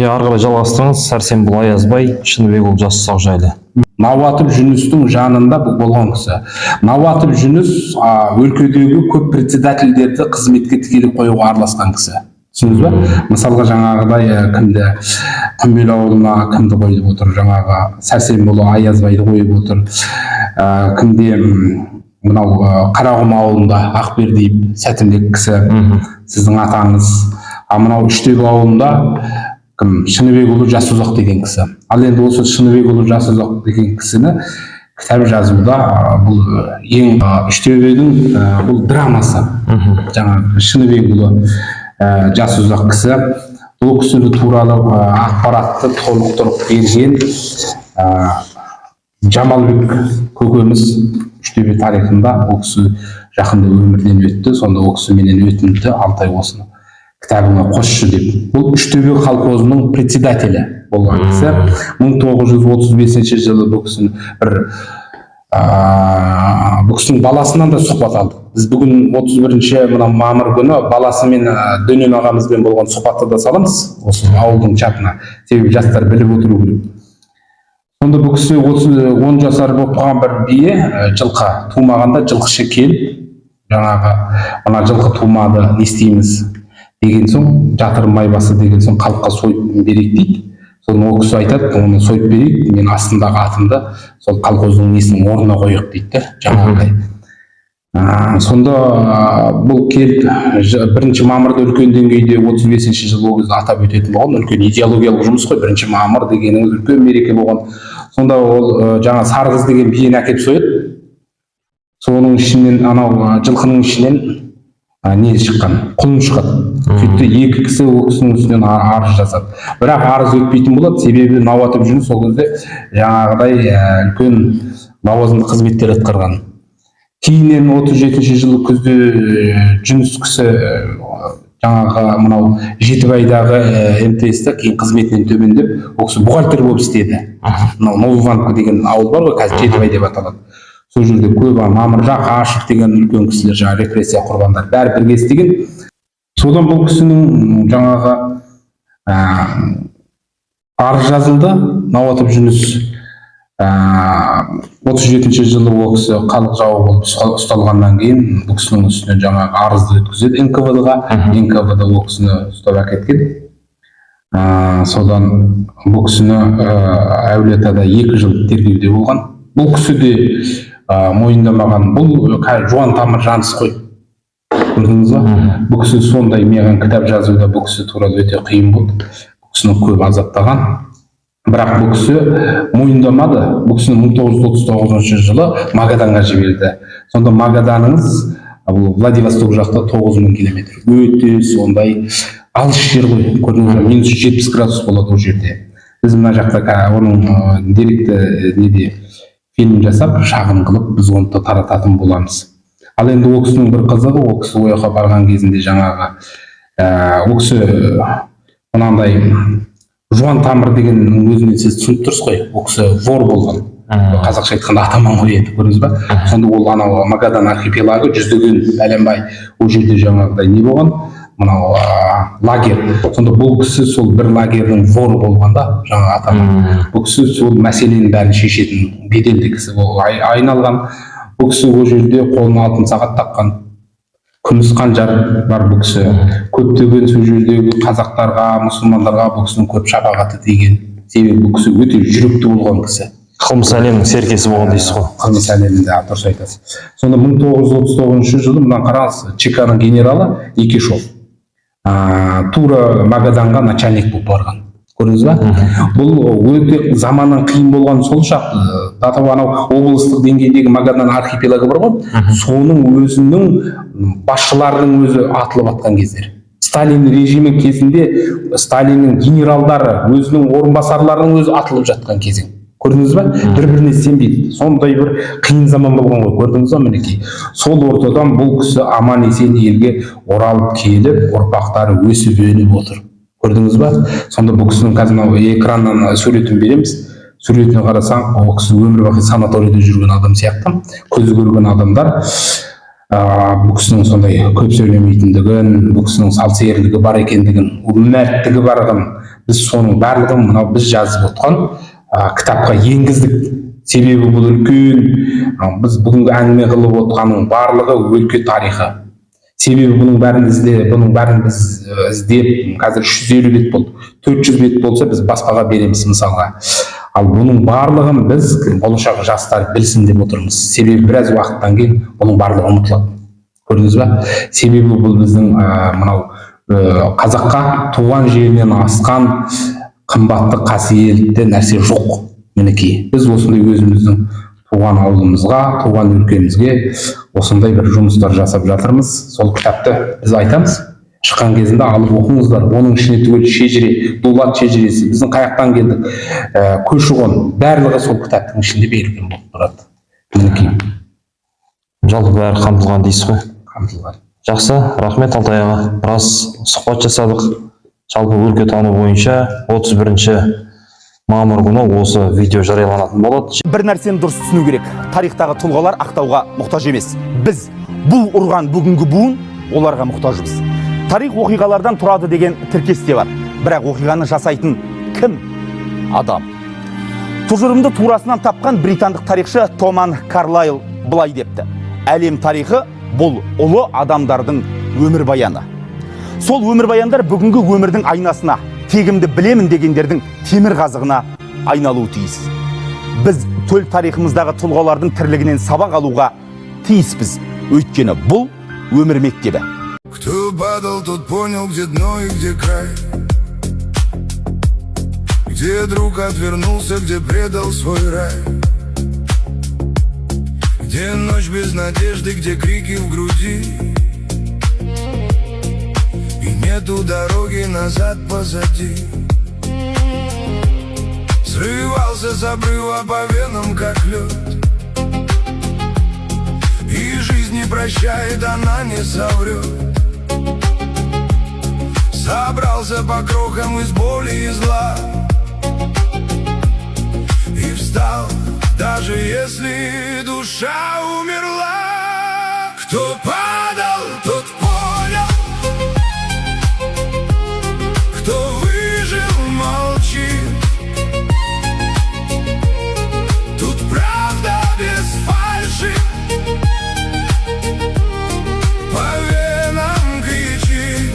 Ары қарай жалғастырыңыз. Сәрсенбұл Аязбай, Шыныбекұлы Жасұзақ жайлы. Науатов Жүністің жанында болған кісі. Науатов Жүніс өлкедегі көп председательдерді қызметке тікелей қоюға араласқан кісі. Түсіндіңіз бе? Мысалға жаңағыдай кімді Құмбел ауылына кімді қойып отыр, жаңағы Сәрсенбұл Аязбайды қойып отыр. Кімде мынау Қарағым ауылында Ақбердиев Сәтімбек кісі, сіздің атаңыз. Мынау Үштөбе ауылында Шыныбекұлы Жасұзақ деген кісі. Ал енді осы Шыныбекұлы Жасұзақ деген кісіні кітап жазуда бұл ең Үштөбенің бұл драмасы. Жаңағы Шыныбекұлы Жасұзақ кісі. Бұл кісі туралы ақпаратты толықтырып берген Жамалбек көкеміз Үштөбе тарихында ол кісі жақында өмірден өтті. Сонда ол кісі менен өтінді, Алтай осыны кітабыңа қосшы деп. Бұл Үштөбе колхозының председателі болған кісі. 1935 жылы бұл кісінің баласынан да сұхбат алдық. Біз бүгін 31 мамыр күні баласымен Дөнен ағамызбен болған сұхбатты да саламыз осы ауылдың чатына. Себебі жастар біліп отыру керек. Сонда бұл кісі 10 жасар болып тұрған бір бие жылқы тумағанда жылқышы келіп, жаңағы мына жылқы тумады, не істейміз деген соң, жатыр майбасы деген соң халыққа сойып берейік дейді. Соны ол кісі айтады, оны сойып берейік, мен астындағы атымды сол колхоздың несінің орнына қойық дейді, жаңағыдай. Сонда бұл келіп 1 мамырда үлкен деңгейде 35 жылы ол кезде атап өтетін болған, үлкен идеологиялық жұмыс қой, 1 мамыр дегеніңіз үлкен мереке болған. Сонда ол жаңа Сарғыз деген биені әкеп сояды. Соның ішінен, анау жылқының ішінен не шыққан, құлын шығады. Сөйтті екі кісі ол кісінің үстінен арыз жазады. Бірақ арыз өтпейтін болады, себебі Науатов Жүніс сол кезде жаңағыдай үлкен лауазымды қызметтер атқарған. Кейіннен 37 жылы күзде Жүніс кісі жаңағы мынау Жетібайдағы МТС-та кейін қызметінен төмендеп, ол кісі бухгалтер болып істеді. Новованка деген ауыл бар ғой, қазір Жетібай деп аталады. Сол жерде көп Мамыржақ, Ашық деген үлкен кісілер, жаңа репрессия құрбандары бәрі бірге істеген. Содан бұл кісінің жаңағы арыз жазылды. Науатов Жүніс 37 жылы ол кісі халық жауы болып ұсталғаннан кейін бұл кісінің үстінен жаңағы арызды өткізеді НКВД-ға. НКВД ол кісіні ұстап әкеткен. Содан бұл кісіні Әулиеатада 2 жыл тергеуде болған. Бұл кісі де мойындамаған. Бұл жуан тамыр жаныс қой. Көрдіңіз ба? Бұл кісі сондай маған кітап жазуда бұл кісі туралы өте қиын болды. Бұл кісіні көп азаптаған. Бірақ бұл кісі мойындамады. Бұл кісіні 1939 жылы Магаданға жіберді. Сонда Магаданыңыз бұл Владивосток жақта 9000 километр. Өте сондай алыс жер ғой. Көрдіңіз ба? Минус 70 градус болады ол жерде. Біз мына жақта оның деректі неде фильм жасап, шағын қылып, біз оны тарататын боламыз. Ал енді ол кісінің бір қызығы, ол кісі ояққа барған кезінде жаңағы ол кісі мынандай жуан тамыр дегеннің өзінен сіз түсініп тұрсыз ғой, ол кісі вор болған. Қазақша айтқанда атаман ғой еді, көрдіңіз ба? Сонда ол анау Магадан архипелагы жүздеген бәленбай ол жерде жаңағыдай не болған? Мынау лагер. Сонда бұл кісі сол бір лагердің воры болғанда, жаңа атаман. Бұл кісі сол мәселенің бәрін шешетін беделді кісі айналған. Бұл кісі ол жерде қолына алтын сағат таққан. Күміс қанжар бар бұл кісі. Көптеген сол жердегі қазақтарға, мұсылмандарға бұл кісінің көп шапағаты тиген. Себебі бұл кісі өте жүректі болған кісі. Қылмыс әлемінің серкесі болған дейсіз ғой. Қылмыс әлемінде дұрыс айтасыз. Сонда 1939 жылы мына қараңыз, ЧК-ның генералы Екешов тура Магаданға начальник болып барған. Көрдіңіз ба? Бұл өте заманның қиын болған сол шақ. Анау облыстық деңгейдегі Магадан архипелагы бар ғой, соның өзінің басшыларының өзі атылып атқан кездер. Сталин режимі кезінде Сталиннің генералдары, өзінің орынбасарларының өзі атылып жатқан кезең. Көрдіңіз ба? Бір-біріне сенбейді. Сондай бір қиын заман болған ғой. Көрдіңіз ба мінекей? Сол ортадан бұл кісі аман есен елге оралып келіп, ұрпақтары өсіп өніп отыр. Көрдіңіз ба? Сонда бұл кісінің қазір экраннан суретін береміз. Суретіне қарасаң, ол кісі өмір бақи санаторияда жүрген адам сияқты. Көзі көрген адамдар. Бұл кісінің сондай көп сөйлемейтіндігін, бұл кісінің салсерлігі бар екендігін, мәрттігі барығын, біз соның барлығын мынау біз жазып отқан кітапқа енгіздік. Себебі бұл үлкен, біз бүгінгі әңгіме қылып отқанның барлығы өлке тарихы. Себебі бұның бәрін біз іздеп, қазір 350 бет болды. 400 бет болса біз баспаға береміз мысалға. Ал бұның барлығын біз болашақ жастар білсін деп отырмыз. Себебі біраз уақыттан кейін бұның барлығы ұмытылады. Көрдіңіз ба? Себебі бұл біздің мынау қазаққа туған жерінен асқан қымбатты қасиетті нәрсе жоқ. Мінекей, біз осындай өзіміздің туған ауылымызға, туған өлкемізге осындай бір жұмыстар жасап жатырмыз. Сол кітапты біз айтамыз. Шыққан кезінде алып оқыңыздар. Оның ішіне түгел шежіре, дулат шежіресі, біздің қаяқтан келдік, көші-қон, барлығы сол кітаптың ішінде берілген болып тұрады. Мінекей. Жалпы бәрі қамтылған дейсіз ғой? Қамтылған. Жақсы, рахмет Алтай аға. Біраз сұхбат жасадық. Жалпы өлкетану бойынша 31 мамыр күні осы видео жарияланатын болады. Бір нәрсені дұрыс түсіну керек. Тарихтағы тұлғалар ақтауға мұқтаж емес. Біз бұл ұрған бүгінгі буын оларға мұқтажбыз. Тарих оқиғалардан тұрады деген тіркес те бар. Бірақ оқиғаны жасайтын кім? Адам. Тұжырымды турасынан тапқан британдық тарихшы Томас Карлайл былай депті: әлем тарихы бұл ұлы адамдардың өмірбаяны. Сол өмірбаяндар бүгінгі өмірдің айнасына, тегімді білемін дегендердің темір қазығына айналуы тиіс. Біз төл тарихымыздағы тұлғалардың тірлігінен сабақ алуға тиіспіз. Өйткені бұл өмір мектебі. Кто падал, тот понял, где дно и где край. Где друг отвернулся, где предал свой рай. Где ночь без надежды, где крики в груди. Нету дороги назад позади. Срывался с обрыва по венам, как лед. И жизнь не прощает, она не соврет. Собрался по крохам из боли и зла. И встал, даже если душа умерла. Кто падал, тот понял. Кто выжил, молчит. Тут правда без фальши. По венам кричит.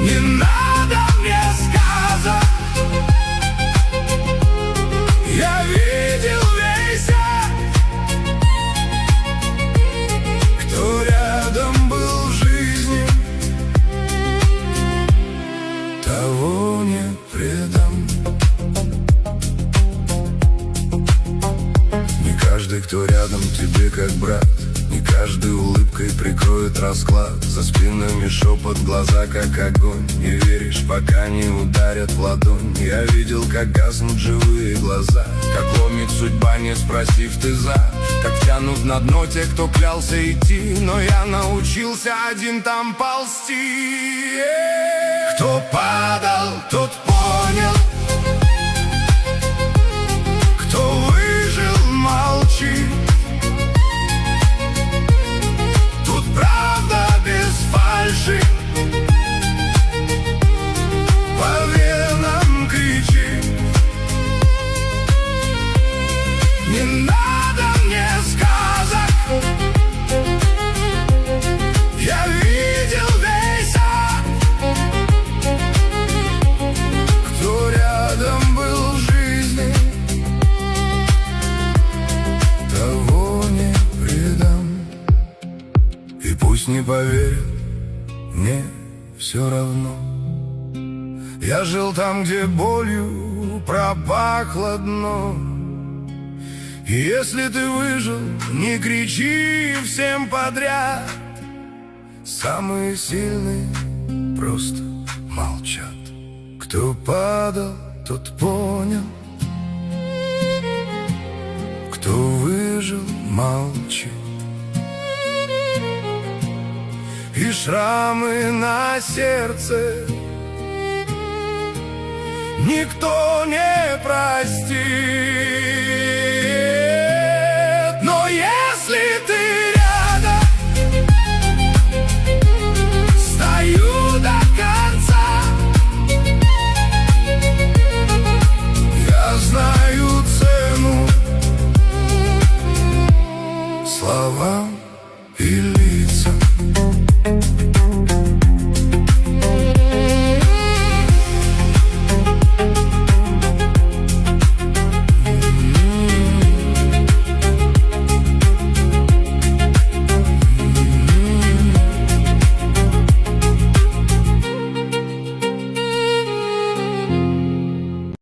Не надо мне сказок. Я видел весь ад. Кто рядом был в жизни, того не предам. Не каждый, кто рядом тебе как брат. Не каждый улыбкой прикроет расклад. За спинами шепот, глаза как огонь. Не веришь, пока не ударят в ладонь. Я видел, как гаснут живые глаза. Как ломит судьба, не спросив ты за. Как тянут на дно те, кто клялся идти. Но я научился один там ползти. Кто падал, тот понял. Кто выжил, молчит. Тут правда без фальши. По венам кричит. Не надо мне сказок. Я видел весь ад. Кто рядом был в жизни, того не предам. И пусть не поверят, мне все равно. Я жил там, где болью пропахло дно. И если ты выжил, не кричи всем подряд. Самые сильные просто молчат. Кто падал, тот понял. Кто выжил, молчит. И шрамы на сердце никто не простит. Но если ты рядом, стою до конца. словам.